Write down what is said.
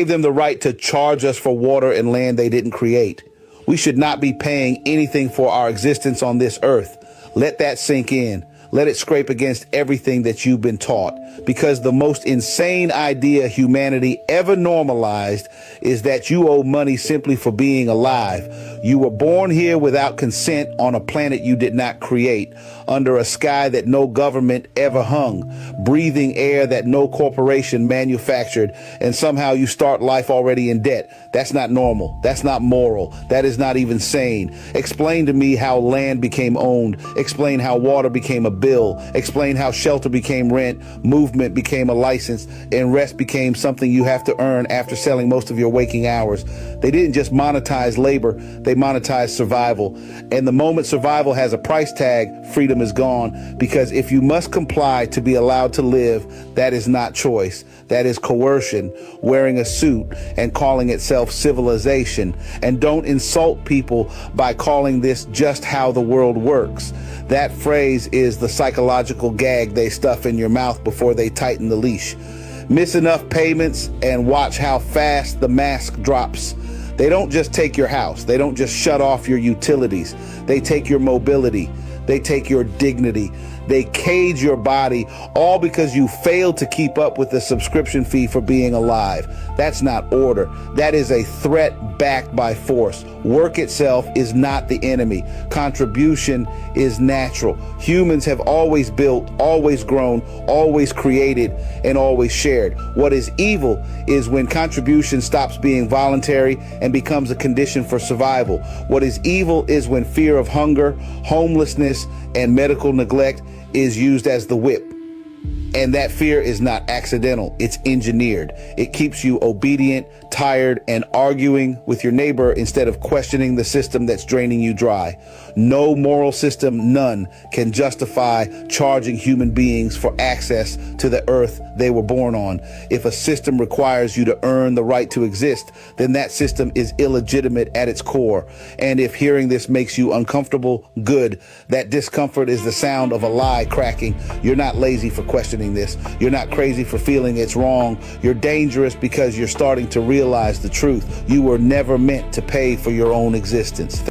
Gave them the right to charge us for water and land they didn't create. We should not be paying anything for our existence on this earth. Let that sink in. Let it scrape against everything that you've been taught, because the most insane idea humanity ever normalized is that you owe money simply for being alive. You were born here without consent on a planet you did not create, under a sky that no government ever hung, breathing air that no corporation manufactured, and somehow you start life already in debt. That's not normal. That's not moral. That is not even sane. Explain to me how land became owned. Explain how water became a bill. Explain how shelter became rent, movement became a license, and rest became something you have to earn after selling most of your waking hours. They didn't just monetize labor, they monetized survival. And the moment survival has a price tag, freedom is gone. Because if you must comply to be allowed to live, that is not choice. That is coercion, wearing a suit and calling itself civilization. And don't insult people by calling this just how the world works. That phrase is the psychological gag they stuff in your mouth before they tighten the leash. Miss enough payments and watch how fast the mask drops. They don't just take your house. They don't just shut off your utilities. They take your mobility. They take your dignity. They cage your body, all because you failed to keep up with the subscription fee for being alive. That's not order. That is a threat backed by force. Work itself is not the enemy. Contribution is natural. Humans have always built, always grown, always created, and always shared. What is evil is when contribution stops being voluntary and becomes a condition for survival. What is evil is when fear of hunger, homelessness, and medical neglect is used as the whip. And that fear is not accidental. It's engineered. It keeps you obedient, tired, and arguing with your neighbor instead of questioning the system that's draining you dry. No moral system, none, can justify charging human beings for access to the earth they were born on. If a system requires you to earn the right to exist, then that system is illegitimate at its core. And if hearing this makes you uncomfortable, good. That discomfort is the sound of a lie cracking. You're not lazy for questioning this. You're not crazy for feeling it's wrong. You're dangerous because you're starting to realize the truth. You were never meant to pay for your own existence.